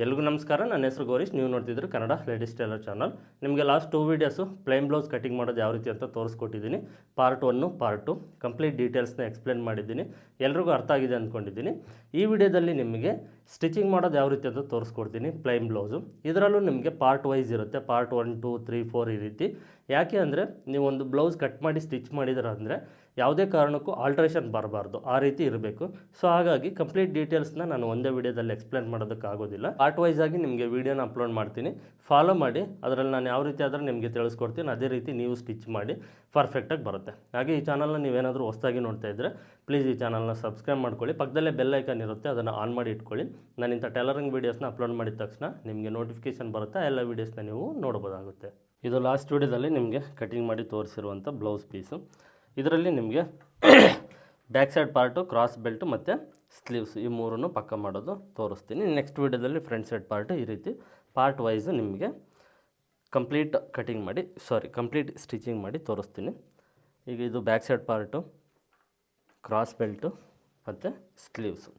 ಎಲ್ರಿಗೂ ನಮಸ್ಕಾರ. ನನ್ನ ಹೆಸರು ಗೌರೀಶ್. ನೀವು ನೋಡ್ತಿದ್ರು ಕನ್ನಡ ಲೇಡೀಸ್ ಟೈಲರ್ ಚಾನಲ್. ನಿಮಗೆ last 2 videos plain blouse cutting ಮಾಡೋದು ಯಾವ ರೀತಿ ಅಂತ ತೋರಿಸ್ಕೊಟ್ಟಿದ್ದೀನಿ. ಪಾರ್ಟ್ 1, ಪಾರ್ಟ್ 2 ಕಂಪ್ಲೀಟ್ ಡೀಟೇಲ್ಸ್ನ ಎಕ್ಸ್ಪ್ಲೇನ್ ಮಾಡಿದ್ದೀನಿ. ಎಲ್ರಿಗೂ ಅರ್ಥ ಆಗಿದೆ ಅಂದ್ಕೊಂಡಿದ್ದೀನಿ. ಈ ವಿಡಿಯೋದಲ್ಲಿ ನಿಮಗೆ ಸ್ಟಿಚಿಂಗ್ ಮಾಡೋದು ಯಾವ ರೀತಿ ಅಂತ ತೋರಿಸ್ಕೊಡ್ತೀನಿ. ಪ್ಲೇನ್ ಬ್ಲೌಸು ಇದರಲ್ಲೂ ನಿಮಗೆ ಪಾರ್ಟ್ ವೈಸ್ ಇರುತ್ತೆ. ಪಾರ್ಟ್ 1, 2, 3, 4 ಈ ರೀತಿ. ಯಾಕೆ ಅಂದರೆ ನೀವೊಂದು ಬ್ಲೌಸ್ ಕಟ್ ಮಾಡಿ ಸ್ಟಿಚ್ ಮಾಡಿದ್ರೆ ಅಂದರೆ ಯಾವುದೇ ಕಾರಣಕ್ಕೂ ಆಲ್ಟ್ರೇಷನ್ ಬರಬಾರ್ದು, ಆ ರೀತಿ ಇರಬೇಕು. ಸೊ ಹಾಗಾಗಿ ಕಂಪ್ಲೀಟ್ ಡೀಟೇಲ್ಸ್ನ ನಾನು ಒಂದೇ ವಿಡಿಯೋದಲ್ಲಿ ಎಕ್ಸ್ಪ್ಲೇನ್ ಮಾಡೋದಕ್ಕಾಗೋದಿಲ್ಲ. ಪಾರ್ಟ್ ವೈಸ್ ಆಗಿ ನಿಮಗೆ ವೀಡಿಯೋನ ಅಪ್ಲೋಡ್ ಮಾಡ್ತೀನಿ, ಫಾಲೋ ಮಾಡಿ. ಅದರಲ್ಲಿ ನಾನು ಯಾವ ರೀತಿ ಆದರೆ ನಿಮಗೆ ತಿಳಿಸ್ಕೊಡ್ತೀನಿ, ಅದೇ ರೀತಿ ನೀವು ಸ್ಟಿಚ್ ಮಾಡಿ ಪರ್ಫೆಕ್ಟಾಗಿ ಬರುತ್ತೆ. ಹಾಗೆ ಈ ಚಾನಲ್ನ ನೀವೇನಾದರೂ ಹೊಸದಾಗಿ ನೋಡ್ತಾ ಇದ್ದರೆ ಪ್ಲೀಸ್ ಈ ಚಾನಲ್ನ ಸಬ್ಸ್ಕ್ರೈಬ್ ಮಾಡ್ಕೊಳ್ಳಿ. ಪಕ್ಕದಲ್ಲೇ ಬೆಲ್ ಐಕಾನ್ ಇರುತ್ತೆ, ಅದನ್ನು ಆನ್ ಮಾಡಿ ಇಟ್ಕೊಳ್ಳಿ. ನಾನು ಇಂಥ ಟೈಲರಿಂಗ್ ವೀಡಿಯೋಸ್ನ ಅಪ್ಲೋಡ್ ಮಾಡಿದ ತಕ್ಷಣ ನಿಮಗೆ ನೋಟಿಫಿಕೇಷನ್ ಬರುತ್ತೆ, ಎಲ್ಲ ವೀಡಿಯೋಸ್ನ ನೀವು ನೋಡ್ಬೋದಾಗುತ್ತೆ. ಇದು ಲಾಸ್ಟ್ ವೀಡಿಯೋದಲ್ಲಿ ನಿಮಗೆ ಕಟಿಂಗ್ ಮಾಡಿ ತೋರಿಸಿರುವಂಥ ಬ್ಲೌಸ್ ಪೀಸು. ಇದರಲ್ಲಿ ನಿಮಗೆ back side part, cross belt ಮತ್ತು ಸ್ಲೀವ್ಸ್ ಈ ಮೂರನ್ನು ಪಕ್ಕ ಮಾಡೋದು ತೋರಿಸ್ತೀನಿ. ನೆಕ್ಸ್ಟ್ ವೀಡಿಯೋದಲ್ಲಿ ಫ್ರಂಟ್ ಸೈಡ್ ಪಾರ್ಟು ಈ ರೀತಿ ಪಾರ್ಟ್ ವೈಸು ನಿಮಗೆ ಕಂಪ್ಲೀಟ್ ಸ್ಟಿಚಿಂಗ್ ಮಾಡಿ ತೋರಿಸ್ತೀನಿ. ಈಗ ಇದು back side part, cross belt ಮತ್ತು ಸ್ಲೀವ್ಸು.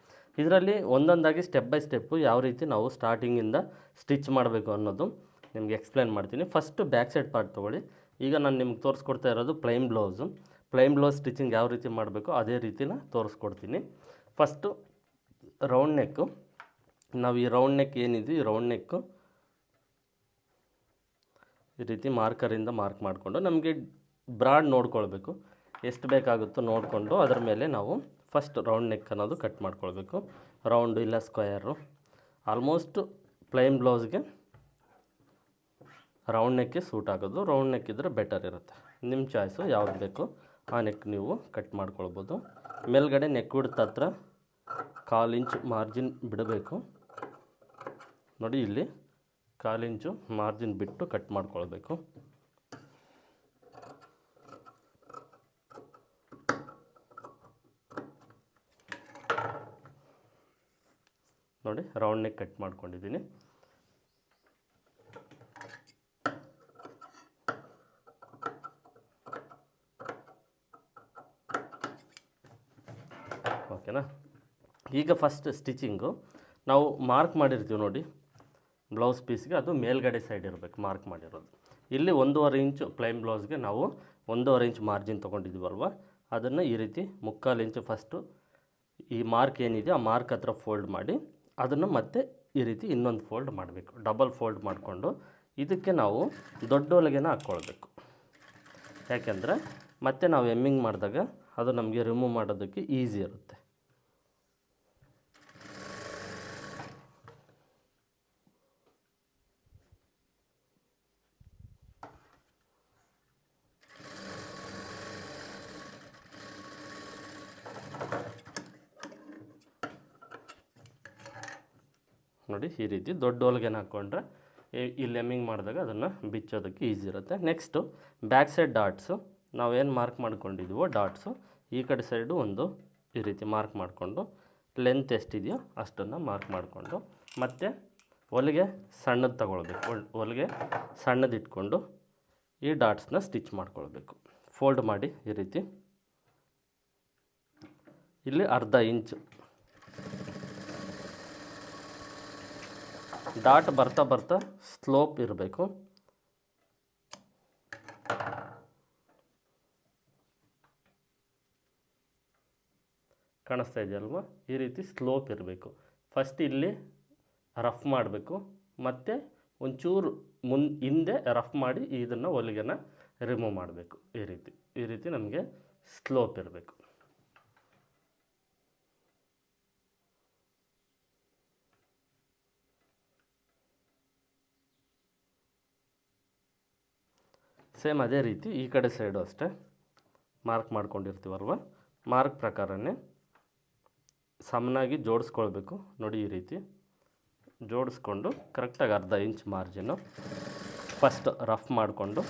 ಇದರಲ್ಲಿ ಒಂದೊಂದಾಗಿ ಸ್ಟೆಪ್ ಬೈ ಸ್ಟೆಪ್ಪು ಯಾವ ರೀತಿ ನಾವು ಸ್ಟಾರ್ಟಿಂಗಿಂದ ಸ್ಟಿಚ್ ಮಾಡಬೇಕು ಅನ್ನೋದು ನಿಮಗೆ ಎಕ್ಸ್ಪ್ಲೇನ್ ಮಾಡ್ತೀನಿ. ಫಸ್ಟು ಬ್ಯಾಕ್ ಸೈಡ್ ಪಾರ್ಟ್ ತೊಗೊಳ್ಳಿ. ಈಗ ನಾನು ನಿಮ್ಗೆ ತೋರಿಸ್ಕೊಡ್ತಾ ಇರೋದು plain blouse. Plain blouse stitching ಯಾವ ರೀತಿ ಮಾಡಬೇಕು ಅದೇ ರೀತಿನ ತೋರಿಸ್ಕೊಡ್ತೀನಿ. ಫಸ್ಟು ರೌಂಡ್ ನೆಕ್ಕು. ನಾವು ಈ ರೌಂಡ್ ನೆಕ್ ಏನಿದೆ, ಈ ರೌಂಡ್ ನೆಕ್ಕು ಈ ರೀತಿ ಮಾರ್ಕರಿಂದ ಮಾರ್ಕ್ ಮಾಡಿಕೊಂಡು ನಮಗೆ ಬ್ರಾಡ್ ನೋಡ್ಕೊಳ್ಬೇಕು, ಎಷ್ಟು ಬೇಕಾಗುತ್ತೋ ನೋಡಿಕೊಂಡು ಅದರ ಮೇಲೆ ನಾವು ಫಸ್ಟ್ ರೌಂಡ್ ನೆಕ್ ಅನ್ನೋದು ಕಟ್ ಮಾಡ್ಕೊಳ್ಬೇಕು. ರೌಂಡು ಇಲ್ಲ ಸ್ಕ್ವಯರು. ಆಲ್ಮೋಸ್ಟ್ ಪ್ಲೈನ್ ಬ್ಲೌಸ್ಗೆ ರೌಂಡ್ ನೆಕ್ಕೆ ಸೂಟ್ ಆಗೋದು. ರೌಂಡ್ ನೆಕ್ ಇದ್ದರೆ ಬೆಟರ್ ಇರುತ್ತೆ. ನಿಮ್ಮ ಚಾಯ್ಸು ಯಾವ್ದು ಬೇಕು ಆ ನೆಕ್ ನೀವು ಕಟ್ ಮಾಡ್ಕೊಳ್ಬೋದು. ಮೇಲ್ಗಡೆ ನೆಕ್ ವಿಡ್ತ್ ಹತ್ರ 1/4 ಇಂಚ್ ಮಾರ್ಜಿನ್ ಬಿಡಬೇಕು. ನೋಡಿ, ಇಲ್ಲಿ 1/4 ಇಂಚು ಮಾರ್ಜಿನ್ ಬಿಟ್ಟು ಕಟ್ ಮಾಡ್ಕೊಳ್ಬೇಕು. ನೋಡಿ, ರೌಂಡ್ ನೆಕ್ ಕಟ್ ಮಾಡ್ಕೊಂಡಿದ್ದೀನಿ. ಓಕೆನಾ? ಈಗ ಫಸ್ಟ್ ಸ್ಟಿಚಿಂಗು ನಾವು ಮಾರ್ಕ್ ಮಾಡಿರ್ತೀವಿ ನೋಡಿ ಬ್ಲೌಸ್ ಪೀಸ್ಗೆ, ಅದು ಮೇಲ್ಗಡೆ ಸೈಡ್ ಇರಬೇಕು ಮಾರ್ಕ್ ಮಾಡಿರೋದು. ಇಲ್ಲಿ 1.5 ಇಂಚು ಪ್ಲೈನ್ ಬ್ಲೌಸ್ಗೆ ನಾವು 1.5 ಇಂಚ್ ಮಾರ್ಜಿನ್ ತೊಗೊಂಡಿದ್ದೀವಲ್ವ, ಅದನ್ನು ಈ ರೀತಿ 3/4 ಇಂಚು ಫಸ್ಟು ಈ ಮಾರ್ಕ್ ಏನಿದೆ ಆ ಮಾರ್ಕ್ ಹತ್ರ ಫೋಲ್ಡ್ ಮಾಡಿ ಅದನ್ನು ಮತ್ತೆ ಈ ರೀತಿ ಇನ್ನೊಂದು ಫೋಲ್ಡ್ ಮಾಡಬೇಕು. ಡಬಲ್ ಫೋಲ್ಡ್ ಮಾಡಿಕೊಂಡು ಇದಕ್ಕೆ ನಾವು ದೊಡ್ಡ ಹೊಲಿಗೆನ ಹಾಕ್ಕೊಳ್ಬೇಕು. ಯಾಕೆಂದರೆ ಮತ್ತೆ ನಾವು ಎಮ್ಮಿಂಗ್ ಮಾಡಿದಾಗ ಅದು ನಮಗೆ ರಿಮೂವ್ ಮಾಡೋದಕ್ಕೆ ಈಸಿ ಇರುತ್ತೆ. ನೋಡಿ, ಈ ರೀತಿ ದೊಡ್ಡ ಹೊಲಿಗೆನ ಹಾಕ್ಕೊಂಡ್ರೆ ಇಲ್ಲಿ ಎಮ್ಮಿಂಗ್ ಮಾಡಿದಾಗ ಅದನ್ನು ಬಿಚ್ಚೋದಕ್ಕೆ ಈಸಿ ಇರುತ್ತೆ. ನೆಕ್ಸ್ಟು ಬ್ಯಾಕ್ ಸೈಡ್ ಡಾಟ್ಸು ನಾವೇನು ಮಾರ್ಕ್ ಮಾಡ್ಕೊಂಡಿದ್ದೀವೋ ಡಾಟ್ಸು ಈ ಕಡೆ ಸೈಡು ಒಂದು ಈ ರೀತಿ ಮಾರ್ಕ್ ಮಾಡಿಕೊಂಡು ಲೆಂತ್ ಎಷ್ಟಿದೆಯೋ ಅಷ್ಟನ್ನು ಮಾರ್ಕ್ ಮಾಡಿಕೊಂಡು ಮತ್ತು ಹೊಲಿಗೆ ಸಣ್ಣದು ತಗೊಳ್ಬೇಕು. ಹೊಲಿಗೆ ಸಣ್ಣದು ಇಟ್ಕೊಂಡು ಈ ಡಾಟ್ಸ್ನ ಸ್ಟಿಚ್ ಮಾಡ್ಕೊಳ್ಬೇಕು. ಫೋಲ್ಡ್ ಮಾಡಿ ಈ ರೀತಿ ಇಲ್ಲಿ 1/2 ಇಂಚು ಡಾಟ್ ಬರ್ತಾ ಬರ್ತಾ ಸ್ಲೋಪ್ ಇರಬೇಕು. ಕಾಣಿಸ್ತಾ ಇದೆಯಲ್ವ? ಈ ರೀತಿ ಸ್ಲೋಪ್ ಇರಬೇಕು. ಫಸ್ಟ್ ಇಲ್ಲಿ ರಫ್ ಮಾಡಬೇಕು, ಮತ್ತು ಒಂಚೂರು ಹಿಂದೆ ರಫ್ ಮಾಡಿ ಇದನ್ನು ಹೊಲಿಗೆನ ರಿಮೂವ್ ಮಾಡಬೇಕು. ಈ ರೀತಿ ನಮಗೆ ಸ್ಲೋಪ್ ಇರಬೇಕು. ಸೇಮ್ ಅದೇ ರೀತಿ ಈ ಕಡೆ ಸೈಡು ಅಷ್ಟೇ ಮಾರ್ಕ್ ಮಾಡ್ಕೊಂಡಿರ್ತೀವಲ್ವ, ಮಾರ್ಕ್ ಪ್ರಕಾರನೇ ಸಮನಾಗಿ ಜೋಡಿಸ್ಕೊಳ್ಬೇಕು. ನೋಡಿ, ಈ ರೀತಿ ಜೋಡಿಸ್ಕೊಂಡು ಕರೆಕ್ಟಾಗಿ 1/2 ಇಂಚ್ ಮಾರ್ಜಿನ್ನು ಫಸ್ಟ್ ರಫ್ ಮಾಡಿಕೊಂಡು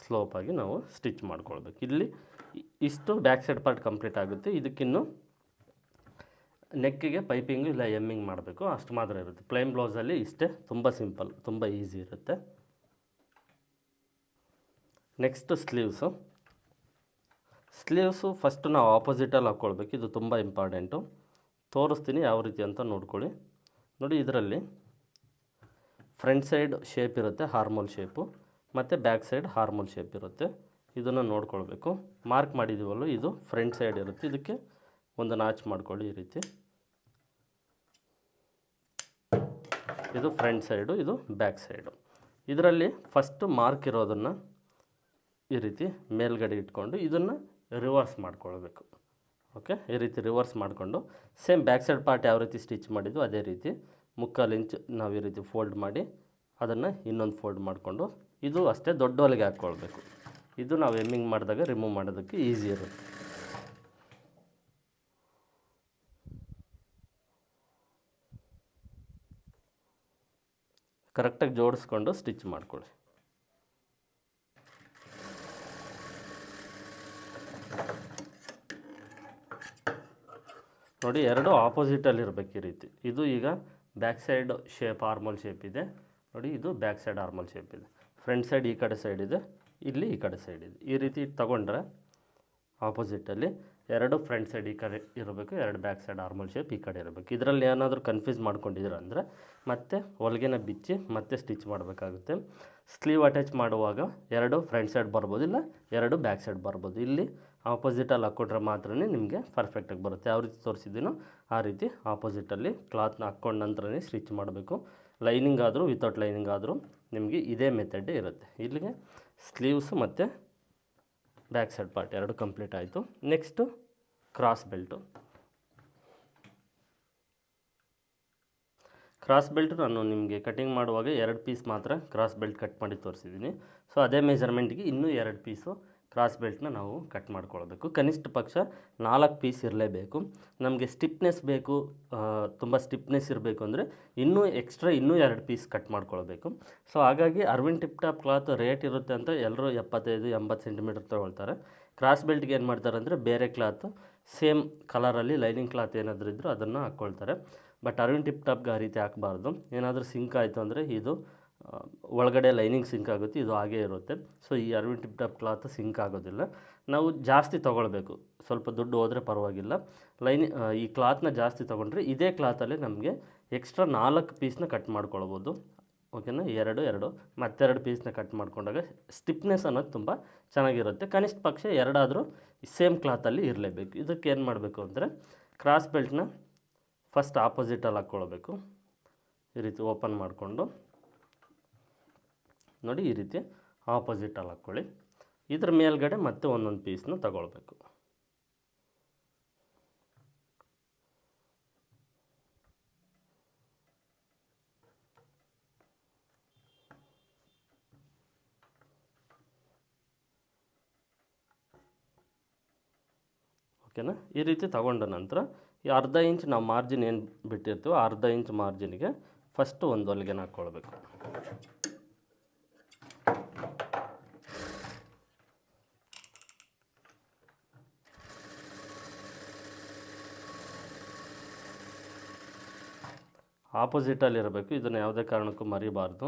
ಸ್ಲೋಪಾಗಿ ನಾವು ಸ್ಟಿಚ್ ಮಾಡ್ಕೊಳ್ಬೇಕು. ಇಲ್ಲಿ ಇಷ್ಟು ಬ್ಯಾಕ್ ಸೈಡ್ ಪಾರ್ಟ್ ಕಂಪ್ಲೀಟ್ ಆಗುತ್ತೆ. ಇದಕ್ಕಿನ್ನು ನೆಕ್ಕಿಗೆ ಪೈಪಿಂಗು ಇಲ್ಲ ಎಮ್ಮಿಂಗ್ ಮಾಡಬೇಕು, ಅಷ್ಟು ಮಾತ್ರ ಇರುತ್ತೆ. ಪ್ಲೈನ್ ಬ್ಲೌಸಲ್ಲಿ ಇಷ್ಟೇ, ತುಂಬ ಸಿಂಪಲ್, ತುಂಬ ಈಸಿ ಇರುತ್ತೆ. Next sleeves. ಸ್ಲೀವ್ಸು ಫಸ್ಟು ನಾವು ಆಪೋಸಿಟಲ್ಲಿ ಹಾಕ್ಕೊಳ್ಬೇಕು, ಇದು ತುಂಬ ಇಂಪಾರ್ಟೆಂಟು. ತೋರಿಸ್ತೀನಿ ಯಾವ ರೀತಿ ಅಂತ ನೋಡ್ಕೊಳ್ಳಿ. ನೋಡಿ, ಇದರಲ್ಲಿ ಫ್ರಂಟ್ ಸೈಡ್ ಶೇಪ್ ಇರುತ್ತೆ, ಹಾರ್ಮೋಲ್ ಶೇಪು, ಮತ್ತು ಬ್ಯಾಕ್ ಸೈಡ್ ಹಾರ್ಮೋಲ್ ಶೇಪ್ ಇರುತ್ತೆ. ಇದನ್ನು ನೋಡ್ಕೊಳ್ಬೇಕು. ಮಾರ್ಕ್ ಮಾಡಿದ್ದೀವಲ್ಲ, ಇದು ಫ್ರಂಟ್ ಸೈಡ್ ಇರುತ್ತೆ. ಇದಕ್ಕೆ ಒಂದು ನಾಚ್ ಮಾಡ್ಕೊಳ್ಳಿ ಈ ರೀತಿ. ಇದು ಫ್ರಂಟ್ ಸೈಡು, ಇದು ಬ್ಯಾಕ್ ಸೈಡು. ಇದರಲ್ಲಿ ಫಸ್ಟು ಮಾರ್ಕ್ ಇರೋದನ್ನು ಈ ರೀತಿ ಮೇಲ್ಗಡೆ ಇಟ್ಕೊಂಡು ಇದನ್ನು ರಿವರ್ಸ್ ಮಾಡ್ಕೊಳ್ಬೇಕು. ಓಕೆ, ಈ ರೀತಿ ರಿವರ್ಸ್ ಮಾಡಿಕೊಂಡು ಸೇಮ್ ಬ್ಯಾಕ್ ಸೈಡ್ ಪಾರ್ಟ್ ಯಾವ ರೀತಿ ಸ್ಟಿಚ್ ಮಾಡಿದ್ದು ಅದೇ ರೀತಿ 3/4 ಇಂಚ್ ನಾವು ಈ ರೀತಿ ಫೋಲ್ಡ್ ಮಾಡಿ ಅದನ್ನು ಇನ್ನೊಂದು ಫೋಲ್ಡ್ ಮಾಡಿಕೊಂಡು ಇದು ಅಷ್ಟೇ ದೊಡ್ಡ ಹೊಲಿಗೆ ಹಾಕ್ಕೊಳ್ಬೇಕು. ಇದು ನಾವು ಎಮ್ಮಿಂಗ್ ಮಾಡಿದಾಗ ರಿಮೂವ್ ಮಾಡೋದಕ್ಕೆ ಈಸಿ ಇರುತ್ತೆ. ಕರೆಕ್ಟಾಗಿ ಜೋಡಿಸ್ಕೊಂಡು ಸ್ಟಿಚ್ ಮಾಡ್ಕೊಳ್ಳಿ. ನೋಡಿ, ಎರಡು ಆಪೋಸಿಟಲ್ಲಿ ಇರಬೇಕು ಈ ರೀತಿ. ಇದು ಈಗ ಬ್ಯಾಕ್ ಸೈಡ್ ಶೇಪ್ ಆರ್ಮಲ್ ಶೇಪ್ ಇದೆ ನೋಡಿ, ಇದು ಬ್ಯಾಕ್ ಸೈಡ್ ಆರ್ಮಲ್ ಶೇಪ್ ಇದೆ. ಫ್ರಂಟ್ ಸೈಡ್ ಈ ಕಡೆ ಸೈಡ್ ಇದೆ, ಇಲ್ಲಿ ಈ ಕಡೆ ಸೈಡ್ ಇದೆ. ಈ ರೀತಿ ತಗೊಂಡ್ರೆ ಆಪೋಸಿಟಲ್ಲಿ ಎರಡು ಫ್ರಂಟ್ ಸೈಡ್ ಈ ಕಡೆ ಇರಬೇಕು, ಎರಡು ಬ್ಯಾಕ್ ಸೈಡ್ ಆರ್ಮಲ್ ಶೇಪ್ ಈ ಕಡೆ ಇರಬೇಕು. ಇದರಲ್ಲಿ ಏನಾದರೂ ಕನ್ಫ್ಯೂಸ್ ಮಾಡ್ಕೊಂಡಿದ್ದೀರ ಅಂದರೆ ಮತ್ತೆ ಹೊಲಿಗೆನ ಬಿಚ್ಚಿ ಮತ್ತೆ ಸ್ಟಿಚ್ ಮಾಡಬೇಕಾಗುತ್ತೆ. ಸ್ಲೀವ್ ಅಟ್ಯಾಚ್ ಮಾಡುವಾಗ ಎರಡು ಫ್ರಂಟ್ ಸೈಡ್ ಬರ್ಬೋದು, ಇಲ್ಲ ಎರಡು ಬ್ಯಾಕ್ ಸೈಡ್ ಬರ್ಬೋದು. ಇಲ್ಲಿ ಆಪೋಸಿಟಲ್ಲಿ ಹಾಕ್ಕೊಂಡ್ರೆ ಮಾತ್ರ ನಿಮಗೆ ಪರ್ಫೆಕ್ಟಾಗಿ ಬರುತ್ತೆ. ಯಾವ ರೀತಿ ತೋರಿಸಿದ್ದೀನೋ ಆ ರೀತಿ ಆಪೋಸಿಟಲ್ಲಿ ಕ್ಲಾತ್ನ ಹಾಕ್ಕೊಂಡ ನಂತರನೇ ಸ್ಟಿಚ್ ಮಾಡಬೇಕು. ಲೈನಿಂಗ್ ಆದರೂ ವಿತೌಟ್ ಲೈನಿಂಗ್ ಆದರೂ ನಿಮಗೆ ಇದೇ ಮೆಥಡೇ ಇರುತ್ತೆ. ಇಲ್ಲಿಗೆ ಸ್ಲೀವ್ಸು ಮತ್ತು ಬ್ಯಾಕ್ ಸೈಡ್ ಪಾರ್ಟ್ ಎರಡು ಕಂಪ್ಲೀಟ್ ಆಯಿತು. Next cross belt. Cross belt ನಾನು ನಿಮಗೆ ಕಟಿಂಗ್ ಮಾಡುವಾಗ 2 ಪೀಸ್ ಮಾತ್ರ ಕ್ರಾಸ್ ಬೆಲ್ಟ್ ಕಟ್ ಮಾಡಿ ತೋರಿಸಿದ್ದೀನಿ. ಸೊ ಅದೇ ಮೆಜರ್ಮೆಂಟ್ಗೆ ಇನ್ನೂ 2 ಪೀಸು ಕ್ರಾಸ್ ಬೆಲ್ಟ್ನ ನಾವು ಕಟ್ ಮಾಡ್ಕೊಳ್ಬೇಕು. ಕನಿಷ್ಠ ಪಕ್ಷ 4 ಪೀಸ್ ಇರಲೇಬೇಕು. ನಮಗೆ ಸ್ಟಿಫ್ನೆಸ್ ಬೇಕು, ತುಂಬ ಸ್ಟಿಫ್ನೆಸ್ ಇರಬೇಕು ಅಂದರೆ ಇನ್ನೂ 2 ಪೀಸ್ ಕಟ್ ಮಾಡ್ಕೊಳ್ಬೇಕು. ಸೊ ಹಾಗಾಗಿ Arvind tip top cloth rate ಇರುತ್ತೆ ಅಂತ ಎಲ್ಲರೂ 75-80 ಸೆಂಟಿಮೀಟರ್ ತೊಗೊಳ್ತಾರೆ. ಕ್ರಾಸ್ ಬೆಲ್ಟ್ಗೆ ಏನು ಮಾಡ್ತಾರೆ ಅಂದರೆ ಬೇರೆ ಕ್ಲಾತ್ ಸೇಮ್ ಕಲರಲ್ಲಿ ಲೈನಿಂಗ್ ಕ್ಲಾತ್ ಏನಾದರೂ ಇದ್ದರೂ ಅದನ್ನು ಹಾಕ್ಕೊಳ್ತಾರೆ. ಬಟ್ ಅರವಿಂದ್ ಟಿಪ್ ಟಾಪ್ಗೆ ಆ ರೀತಿ ಹಾಕಬಾರ್ದು. ಏನಾದರೂ ಸಿಂಕ್ ಆಯಿತು ಅಂದರೆ ಇದು ಒಳಗಡೆ ಲೈನಿಂಗ್ ಸಿಂಕ್ ಆಗುತ್ತೆ, ಇದು ಹಾಗೇ ಇರುತ್ತೆ. ಸೊ ಈ Arvind tip top cloth sink ಆಗೋದಿಲ್ಲ. ನಾವು ಜಾಸ್ತಿ ತೊಗೊಳ್ಬೇಕು, ಸ್ವಲ್ಪ ದುಡ್ಡು ಹೋದರೆ ಪರವಾಗಿಲ್ಲ. ಈ ಕ್ಲಾತ್ನ ಜಾಸ್ತಿ ತೊಗೊಂಡ್ರೆ ಇದೇ ಕ್ಲಾತಲ್ಲಿ ನಮಗೆ ಎಕ್ಸ್ಟ್ರಾ 4 ಪೀಸ್ನ ಕಟ್ ಮಾಡ್ಕೊಳ್ಬೋದು. ಓಕೆನಾ, 2 ಮತ್ತೆರಡು ಪೀಸ್ನ ಕಟ್ ಮಾಡ್ಕೊಂಡಾಗ ಸ್ಟಿಫ್ನೆಸ್ ಅನ್ನೋದು ತುಂಬ ಚೆನ್ನಾಗಿರುತ್ತೆ. ಕನಿಷ್ಠ ಪಕ್ಷ 2 ಆದರೂ ಸೇಮ್ ಕ್ಲಾತಲ್ಲಿ ಇರಲೇಬೇಕು. ಇದಕ್ಕೆ ಏನು ಮಾಡಬೇಕು ಅಂದರೆ ಕ್ರಾಸ್ ಬೆಲ್ಟ್ನ ಫಸ್ಟ್ ಆಪೋಸಿಟಲ್ಲಿ ಹಾಕ್ಕೊಳ್ಬೇಕು. ಈ ರೀತಿ ಓಪನ್ ಮಾಡಿಕೊಂಡು ನೋಡಿ, ಈ ರೀತಿ ಆಪೋಸಿಟಲ್ಲಿ ಹಾಕ್ಕೊಳ್ಳಿ. ಇದ್ರ ಮೇಲ್ಗಡೆ ಮತ್ತೆ ಒಂದೊಂದು ಪೀಸ್ನ ತಗೊಳ್ಬೇಕು. ಓಕೆನಾ, ಈ ರೀತಿ ತಗೊಂಡ ನಂತರ ಈ ಅರ್ಧ ಇಂಚ್ ನಾವು ಮಾರ್ಜಿನ್ ಏನು ಬಿಟ್ಟಿರ್ತೀವೋ ಅರ್ಧ ಇಂಚ್ ಮಾರ್ಜಿನ್ಗೆ ಫಸ್ಟು ಒಂದು ಹೊಲಿಗೆನ ಹಾಕ್ಕೊಳ್ಬೇಕು. ಆಪೋಸಿಟಲ್ಲಿ ಇರಬೇಕು, ಇದನ್ನು ಯಾವುದೇ ಕಾರಣಕ್ಕೂ ಮರಿಬಾರ್ದು.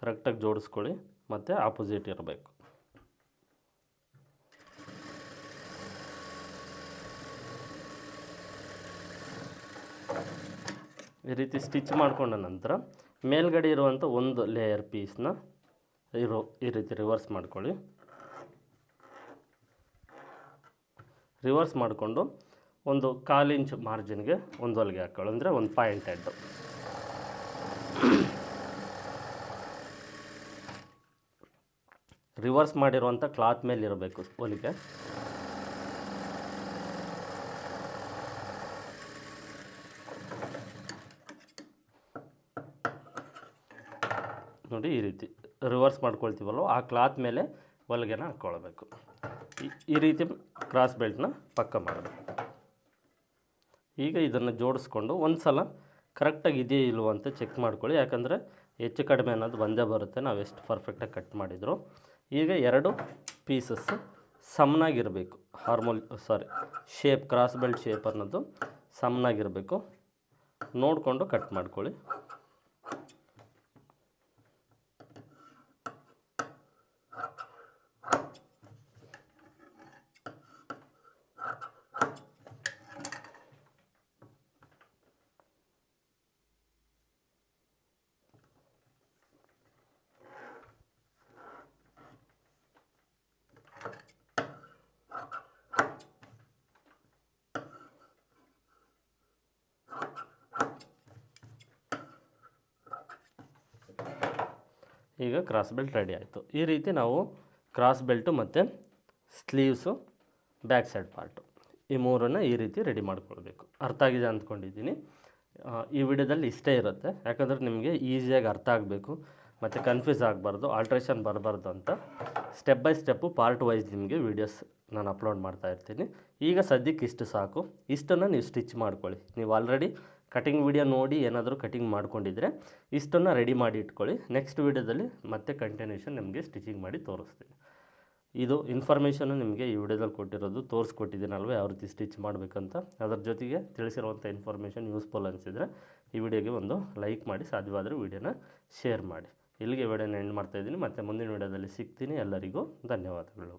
ಕರೆಕ್ಟಾಗಿ ಜೋಡಿಸ್ಕೊಳ್ಳಿ, ಮತ್ತು ಆಪೋಸಿಟ್ ಇರಬೇಕು. ಈ ರೀತಿ ಸ್ಟಿಚ್ ಮಾಡಿಕೊಂಡ ನಂತರ ಮೇಲ್ಗಡೆ ಇರುವಂಥ ಒಂದು ಲೇಯರ್ ಪೀಸ್ನ ಈ ರೀತಿ ರಿವರ್ಸ್ ಮಾಡ್ಕೊಳ್ಳಿ. ರಿವರ್ಸ್ ಮಾಡಿಕೊಂಡು ಒಂದು 1/4 ಇಂಚ್ ಮಾರ್ಜಿನ್ಗೆ ಒಂದು ಹೊಲಿಗೆ ಹಾಕ್ಕೊಳ್ಳಿ, ಅಂದರೆ ಒಂದು ಪಾಯಿಂಟ್ ಹೆಡ್. ರಿವರ್ಸ್ ಮಾಡಿರುವಂಥ ಕ್ಲಾತ್ ಮೇಲೆ ಇರಬೇಕು ಹೊಲಿಗೆ. ನೋಡಿ, ಈ ರೀತಿ ರಿವರ್ಸ್ ಮಾಡ್ಕೊಳ್ತೀವಲ್ವ ಆ ಕ್ಲಾತ್ ಮೇಲೆ ಹೊಲಿಗೆನ ಹಾಕ್ಕೊಳ್ಬೇಕು. ಈ ರೀತಿ ಕ್ರಾಸ್ ಬೆಲ್ಟ್ನ ಪಕ್ಕ ಮಾಡಬೇಕು. ಈಗ ಇದನ್ನು ಜೋಡಿಸ್ಕೊಂಡು ಒಂದು ಸಲ ಕರೆಕ್ಟಾಗಿ ಇದೆಯೇ ಇಲ್ವೋ ಅಂತ ಚೆಕ್ ಮಾಡ್ಕೊಳ್ಳಿ. ಯಾಕಂದರೆ ಹೆಚ್ಚು ಕಡಿಮೆ ಅನ್ನೋದು ಬಂದೇ ಬರುತ್ತೆ ನಾವು ಎಷ್ಟು ಪರ್ಫೆಕ್ಟಾಗಿ ಕಟ್ ಮಾಡಿದ್ರು. ಈಗ 2 ಪೀಸಸ್ ಸಮನಾಗಿರಬೇಕು. ಶೇಪ್ ಕ್ರಾಸ್ ಬೆಲ್ಟ್ ಶೇಪ್ ಅನ್ನೋದು ಸಮನಾಗಿರಬೇಕು. ನೋಡಿಕೊಂಡು ಕಟ್ ಮಾಡ್ಕೊಳ್ಳಿ. ಈಗ ಕ್ರಾಸ್ ಬೆಲ್ಟ್ ರೆಡಿ ಆಯಿತು. ಈ ರೀತಿ ನಾವು ಕ್ರಾಸ್ ಬೆಲ್ಟು ಮತ್ತು ಸ್ಲೀವ್ಸು ಬ್ಯಾಕ್ ಸೈಡ್ ಪಾರ್ಟು ಈ ಮೂರನ್ನು ಈ ರೀತಿ ರೆಡಿ ಮಾಡ್ಕೊಳ್ಬೇಕು. ಅರ್ಥ ಆಗಿದೆ ಅಂದ್ಕೊಂಡಿದ್ದೀನಿ. ಈ ವಿಡಿಯೋದಲ್ಲಿ ಇಷ್ಟೇ ಇರುತ್ತೆ, ಯಾಕಂದರೆ ನಿಮಗೆ ಈಸಿಯಾಗಿ ಅರ್ಥ ಆಗಬೇಕು ಮತ್ತು ಕನ್ಫ್ಯೂಸ್ ಆಗಬಾರ್ದು, ಆಲ್ಟ್ರೇಷನ್ ಬರಬಾರ್ದು ಅಂತ step by step part wise ನಿಮಗೆ ವೀಡಿಯೋಸ್ ನಾನು ಅಪ್ಲೋಡ್ ಮಾಡ್ತಾ ಇರ್ತೀನಿ. ಈಗ ಸದ್ಯಕ್ಕೆ ಇಷ್ಟು ಸಾಕು. ಇಷ್ಟನ್ನು ನೀವು ಸ್ಟಿಚ್ ಮಾಡ್ಕೊಳ್ಳಿ. ನೀವು ಆಲ್ರೆಡಿ ಕಟಿಂಗ್ ವಿಡಿಯೋ ನೋಡಿ ಏನಾದರೂ ಕಟಿಂಗ್ ಮಾಡ್ಕೊಂಡಿದ್ರೆ ಇಷ್ಟನ್ನು ರೆಡಿ ಮಾಡಿ ಇಟ್ಕೊಳ್ಳಿ. ನೆಕ್ಸ್ಟ್ ವೀಡಿಯೋದಲ್ಲಿ ಮತ್ತೆ ಕಂಟಿನ್ಯೂಷನ್ ನಿಮಗೆ ಸ್ಟಿಚಿಂಗ್ ಮಾಡಿ ತೋರಿಸ್ತೀನಿ. ಇದು ಇನ್ಫಾರ್ಮೇಷನ್ನು ನಿಮಗೆ ಈ ವಿಡಿಯೋದಲ್ಲಿ ಕೊಟ್ಟಿರೋದು, ತೋರಿಸ್ಕೊಟ್ಟಿದ್ದೀನಲ್ವ ಯಾವ ರೀತಿ ಸ್ಟಿಚ್ ಮಾಡಬೇಕಂತ. ಅದರ ಜೊತೆಗೆ ತಿಳಿಸಿರುವಂಥ ಇನ್ಫಾರ್ಮೇಷನ್ ಯೂಸ್ಫುಲ್ ಅನಿಸಿದರೆ ಈ ವಿಡಿಯೋಗೆ ಒಂದು ಲೈಕ್ ಮಾಡಿ, ಸಾಧ್ಯವಾದರೆ ವಿಡಿಯೋನ ಶೇರ್ ಮಾಡಿ. ಇಲ್ಲಿಗೆ ವಿಡಿಯೋನ ಎಂಡ್ ಮಾಡ್ತಾಯಿದ್ದೀನಿ. ಮತ್ತು ಮುಂದಿನ ವಿಡಿಯೋದಲ್ಲಿ ಸಿಗ್ತೀನಿ. ಎಲ್ಲರಿಗೂ ಧನ್ಯವಾದಗಳು.